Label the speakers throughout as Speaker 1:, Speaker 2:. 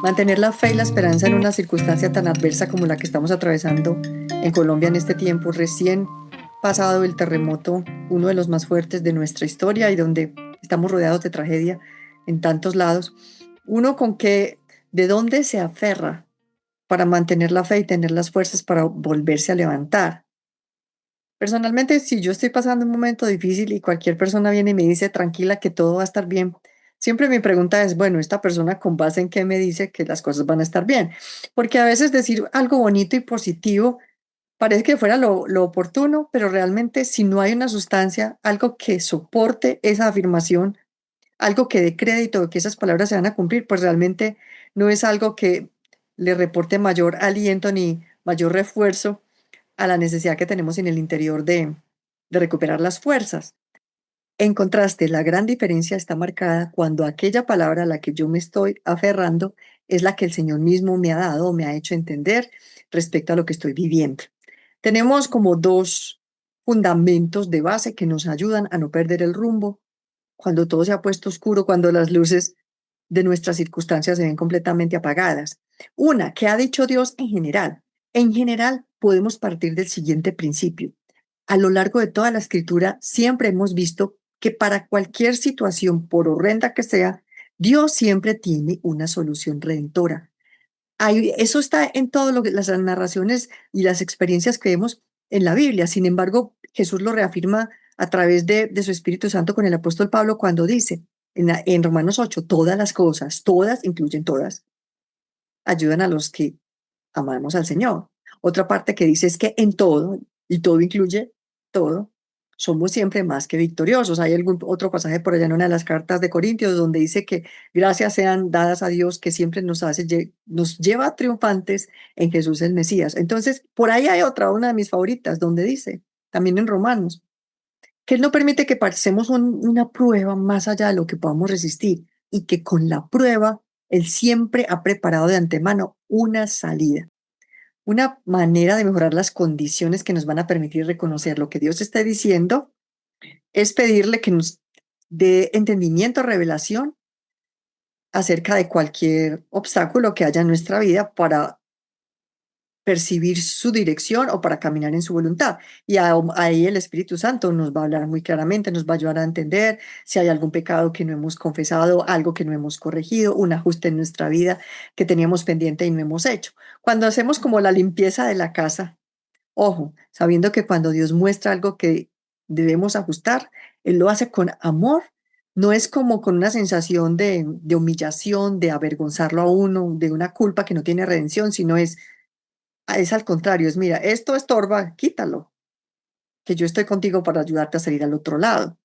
Speaker 1: Mantener la fe y la esperanza en una circunstancia tan adversa como la que estamos atravesando en Colombia en este tiempo, recién pasado el terremoto, uno de los más fuertes de nuestra historia y donde estamos rodeados de tragedia en tantos lados. Uno con que, ¿de dónde se aferra para mantener la fe y tener las fuerzas para volverse a levantar? Personalmente, si yo estoy pasando un momento difícil y cualquier persona viene y me dice tranquila que todo va a estar bien, siempre mi pregunta es, bueno, esta persona con base en qué me dice que las cosas van a estar bien. Porque a veces decir algo bonito y positivo parece que fuera lo oportuno, pero realmente si no hay una sustancia, algo que soporte esa afirmación, algo que dé crédito de que esas palabras se van a cumplir, pues realmente no es algo que le reporte mayor aliento ni mayor refuerzo a la necesidad que tenemos en el interior de recuperar las fuerzas. En contraste, la gran diferencia está marcada cuando aquella palabra a la que yo me estoy aferrando es la que el Señor mismo me ha dado o me ha hecho entender respecto a lo que estoy viviendo. Tenemos como dos fundamentos de base que nos ayudan a no perder el rumbo cuando todo se ha puesto oscuro, cuando las luces de nuestras circunstancias se ven completamente apagadas. Una, ¿qué ha dicho Dios en general? En general, podemos partir del siguiente principio. A lo largo de toda la escritura, siempre hemos visto que para cualquier situación, por horrenda que sea, Dios siempre tiene una solución redentora. Eso está en todas las narraciones y las experiencias que vemos en la Biblia. Sin embargo, Jesús lo reafirma a través de su Espíritu Santo con el apóstol Pablo cuando dice en Romanos 8, todas las cosas, todas, incluyen todas, ayudan a los que amamos al Señor. Otra parte que dice es que en todo, y todo incluye todo, somos siempre más que victoriosos. Hay algún otro pasaje por allá en una de las cartas de Corintios donde dice que gracias sean dadas a Dios que siempre nos lleva triunfantes en Jesús el Mesías. Entonces, por ahí hay otra, una de mis favoritas, donde dice, también en Romanos, que Él no permite que pasemos una prueba más allá de lo que podamos resistir y que con la prueba Él siempre ha preparado de antemano una salida. Una manera de mejorar las condiciones que nos van a permitir reconocer lo que Dios está diciendo es pedirle que nos dé entendimiento, revelación acerca de cualquier obstáculo que haya en nuestra vida para percibir su dirección o para caminar en su voluntad. Y ahí el Espíritu Santo nos va a hablar muy claramente, nos va a ayudar a entender si hay algún pecado que no hemos confesado, algo que no hemos corregido, un ajuste en nuestra vida que teníamos pendiente y no hemos hecho. Cuando hacemos como la limpieza de la casa, ojo, sabiendo que cuando Dios muestra algo que debemos ajustar, Él lo hace con amor. No es como con una sensación de humillación, de avergonzarlo a uno, de una culpa que no tiene redención, sino es al contrario, es mira, esto estorba, quítalo, que yo estoy contigo para ayudarte a salir al otro lado.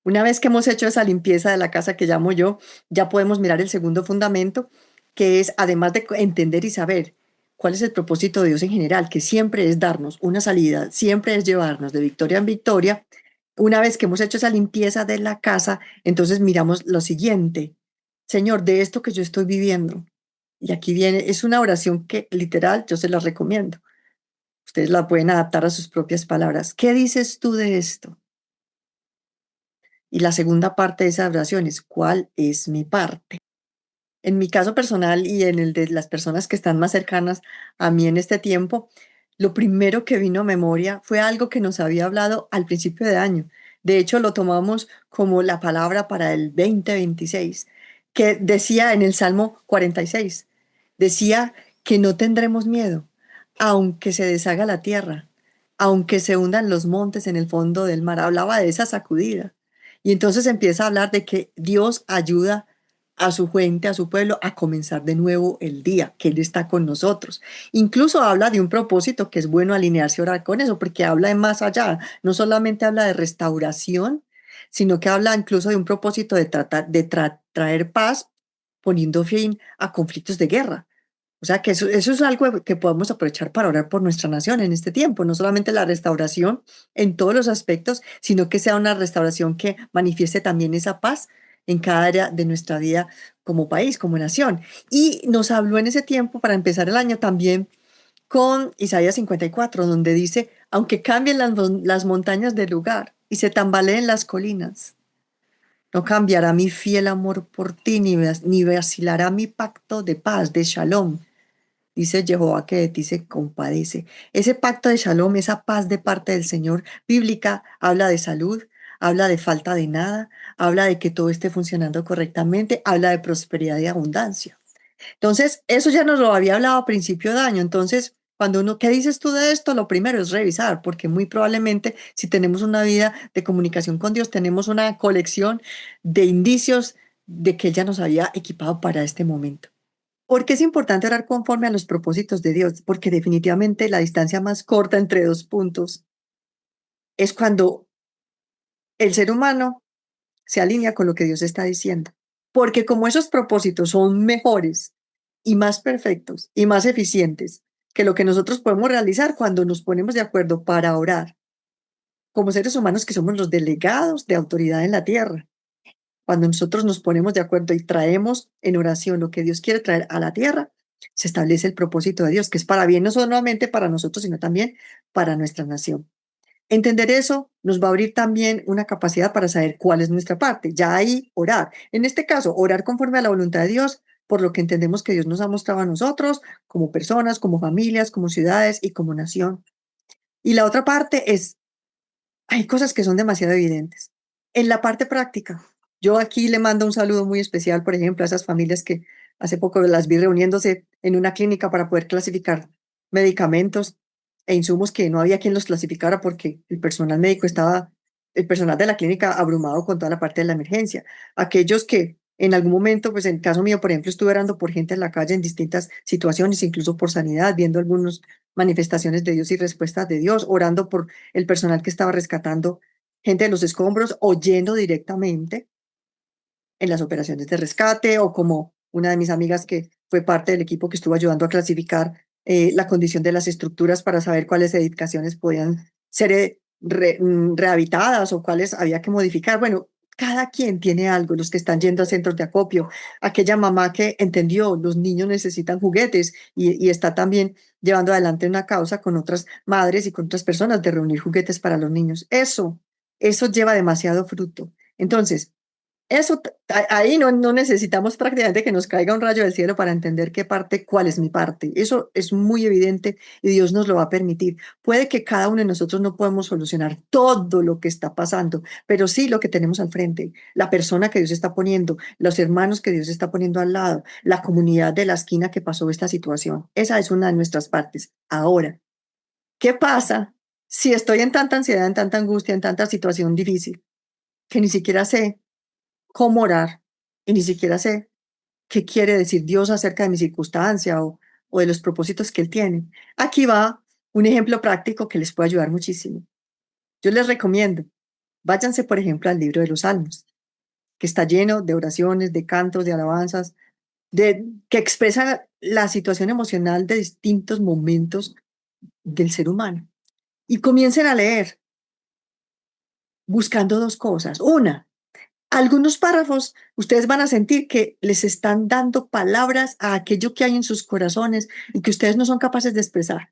Speaker 1: Una vez que hemos hecho esa limpieza de la casa que llamo yo, ya podemos mirar el segundo fundamento, que es además de entender y saber cuál es el propósito de Dios en general, que siempre es darnos una salida, siempre es llevarnos de victoria en victoria. Una vez que hemos hecho esa limpieza de la casa, entonces miramos lo siguiente. Señor, de esto que yo estoy viviendo, y aquí viene, es una oración que literal yo se la recomiendo. Ustedes la pueden adaptar a sus propias palabras. ¿Qué dices tú de esto? Y la segunda parte de esa oración es, ¿cuál es mi parte? En mi caso personal y en el de las personas que están más cercanas a mí en este tiempo, lo primero que vino a memoria fue algo que nos había hablado al principio de año. De hecho, lo tomamos como la palabra para el 2026, que decía en el Salmo 46, decía que no tendremos miedo, aunque se deshaga la tierra, aunque se hundan los montes en el fondo del mar. Hablaba de esa sacudida. Y entonces empieza a hablar de que Dios ayuda a su gente, a su pueblo, a comenzar de nuevo el día, que Él está con nosotros. Incluso habla de un propósito que es bueno alinearse a orar con eso, porque habla de más allá, no solamente habla de restauración, sino que habla incluso de un propósito de traer paz, poniendo fin a conflictos de guerra. O sea que eso es algo que podemos aprovechar para orar por nuestra nación en este tiempo, no solamente la restauración en todos los aspectos, sino que sea una restauración que manifieste también esa paz en cada área de nuestra vida como país, como nación. Y nos habló en ese tiempo, para empezar el año también, con Isaías 54, donde dice, aunque cambien las montañas de lugar, y se tambaleen las colinas. No cambiará mi fiel amor por ti, ni vacilará mi pacto de paz, de shalom, dice Jehová que de ti se compadece. Ese pacto de shalom, esa paz de parte del Señor bíblica, habla de salud, habla de falta de nada, habla de que todo esté funcionando correctamente, habla de prosperidad y abundancia. Entonces, eso ya nos lo había hablado a principio de año. Entonces, cuando uno, ¿qué dices tú de esto? Lo primero es revisar, porque muy probablemente si tenemos una vida de comunicación con Dios, tenemos una colección de indicios de que Él ya nos había equipado para este momento. ¿Por qué es importante orar conforme a los propósitos de Dios? Porque definitivamente la distancia más corta entre dos puntos es cuando el ser humano se alinea con lo que Dios está diciendo. Porque como esos propósitos son mejores y más perfectos y más eficientes que lo que nosotros podemos realizar cuando nos ponemos de acuerdo para orar, como seres humanos que somos los delegados de autoridad en la tierra, cuando nosotros nos ponemos de acuerdo y traemos en oración lo que Dios quiere traer a la tierra, se establece el propósito de Dios, que es para bien no solamente para nosotros, sino también para nuestra nación. Entender eso nos va a abrir también una capacidad para saber cuál es nuestra parte. Ya ahí orar. En este caso, orar conforme a la voluntad de Dios, por lo que entendemos que Dios nos ha mostrado a nosotros, como personas, como familias, como ciudades y como nación. Y la otra parte es, hay cosas que son demasiado evidentes. En la parte práctica, yo aquí le mando un saludo muy especial, por ejemplo, a esas familias que hace poco las vi reuniéndose en una clínica para poder clasificar medicamentos e insumos que no había quien los clasificara porque el personal médico estaba, el personal de la clínica abrumado con toda la parte de la emergencia. Aquellos que en algún momento, pues en el caso mío, por ejemplo, estuve orando por gente en la calle en distintas situaciones, incluso por sanidad, viendo algunas manifestaciones de Dios y respuestas de Dios, orando por el personal que estaba rescatando gente de los escombros, oyendo directamente en las operaciones de rescate, o como una de mis amigas que fue parte del equipo que estuvo ayudando a clasificar la condición de las estructuras para saber cuáles edificaciones podían ser rehabilitadas o cuáles había que modificar. Bueno, cada quien tiene algo, los que están yendo a centros de acopio, aquella mamá que entendió, los niños necesitan juguetes y está también llevando adelante una causa con otras madres y con otras personas de reunir juguetes para los niños. Eso lleva demasiado fruto. Entonces, ahí no necesitamos prácticamente que nos caiga un rayo del cielo para entender qué parte, cuál es mi parte. Eso es muy evidente y Dios nos lo va a permitir. Puede que cada uno de nosotros no podemos solucionar todo lo que está pasando, pero sí lo que tenemos al frente, la persona que Dios está poniendo, los hermanos que Dios está poniendo al lado, la comunidad de la esquina que pasó esta situación. Esa es una de nuestras partes. Ahora, ¿qué pasa si estoy en tanta ansiedad, en tanta angustia, en tanta situación difícil, que ni siquiera sé cómo orar y ni siquiera sé qué quiere decir Dios acerca de mi circunstancia o de los propósitos que Él tiene? Aquí va un ejemplo práctico que les puede ayudar muchísimo. Yo les recomiendo, váyanse por ejemplo al libro de los Salmos, que está lleno de oraciones, de cantos, de alabanzas, que expresan la situación emocional de distintos momentos del ser humano. Y comiencen a leer buscando dos cosas. Una, algunos párrafos, ustedes van a sentir que les están dando palabras a aquello que hay en sus corazones y que ustedes no son capaces de expresar.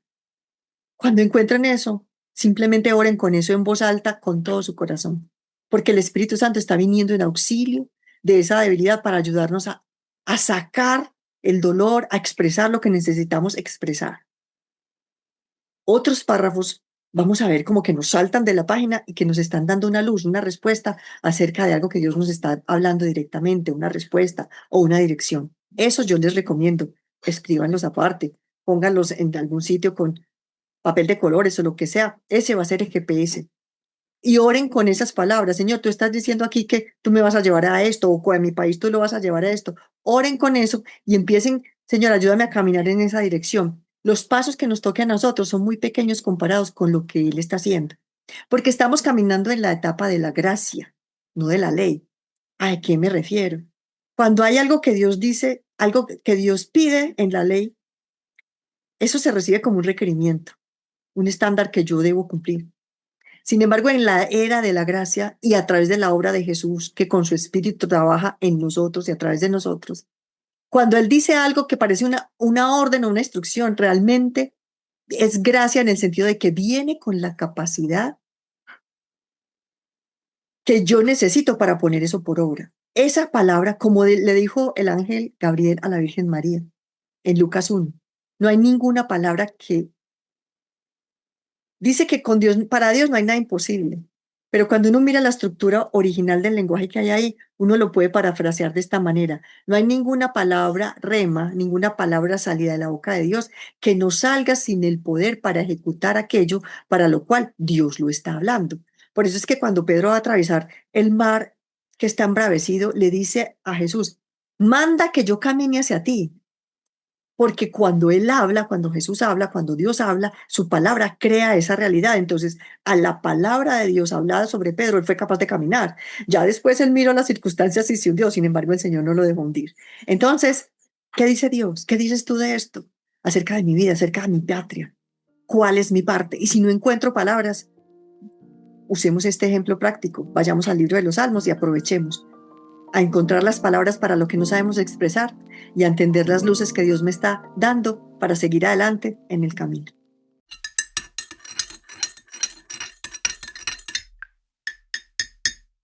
Speaker 1: Cuando encuentren eso, simplemente oren con eso en voz alta, con todo su corazón, porque el Espíritu Santo está viniendo en auxilio de esa debilidad para ayudarnos a sacar el dolor, a expresar lo que necesitamos expresar. Otros párrafos, vamos a ver como que nos saltan de la página y que nos están dando una luz, una respuesta acerca de algo que Dios nos está hablando directamente, una respuesta o una dirección. Eso yo les recomiendo. Escríbanlos aparte, pónganlos en algún sitio con papel de colores o lo que sea. Ese va a ser el GPS. Y oren con esas palabras. Señor, tú estás diciendo aquí que tú me vas a llevar a esto, o en mi país tú lo vas a llevar a esto. Oren con eso y empiecen, Señor, ayúdame a caminar en esa dirección. Los pasos que nos toquen a nosotros son muy pequeños comparados con lo que Él está haciendo, porque estamos caminando en la etapa de la gracia, no de la ley. ¿A qué me refiero? Cuando hay algo que Dios dice, algo que Dios pide en la ley, eso se recibe como un requerimiento, un estándar que yo debo cumplir. Sin embargo, en la era de la gracia y a través de la obra de Jesús, que con su Espíritu trabaja en nosotros y a través de nosotros, cuando Él dice algo que parece una orden o una instrucción, realmente es gracia en el sentido de que viene con la capacidad que yo necesito para poner eso por obra. Esa palabra, como le dijo el ángel Gabriel a la Virgen María en Lucas 1, no hay ninguna palabra que dice que con Dios, para Dios no hay nada imposible. Pero cuando uno mira la estructura original del lenguaje que hay ahí, uno lo puede parafrasear de esta manera. No hay ninguna palabra rema, ninguna palabra salida de la boca de Dios que no salga sin el poder para ejecutar aquello para lo cual Dios lo está hablando. Por eso es que cuando Pedro va a atravesar el mar que está embravecido, le dice a Jesús, manda que yo camine hacia ti. Porque cuando Él habla, cuando Jesús habla, cuando Dios habla, su palabra crea esa realidad. Entonces, a la palabra de Dios hablada sobre Pedro, él fue capaz de caminar. Ya después él miró las circunstancias y se hundió, sin embargo, el Señor no lo dejó hundir. Entonces, ¿qué dice Dios? ¿Qué dices tú de esto? Acerca de mi vida, acerca de mi patria. ¿Cuál es mi parte? Y si no encuentro palabras, usemos este ejemplo práctico. Vayamos al libro de los Salmos y aprovechemos a encontrar las palabras para lo que no sabemos expresar y a entender las luces que Dios me está dando para seguir adelante en el camino.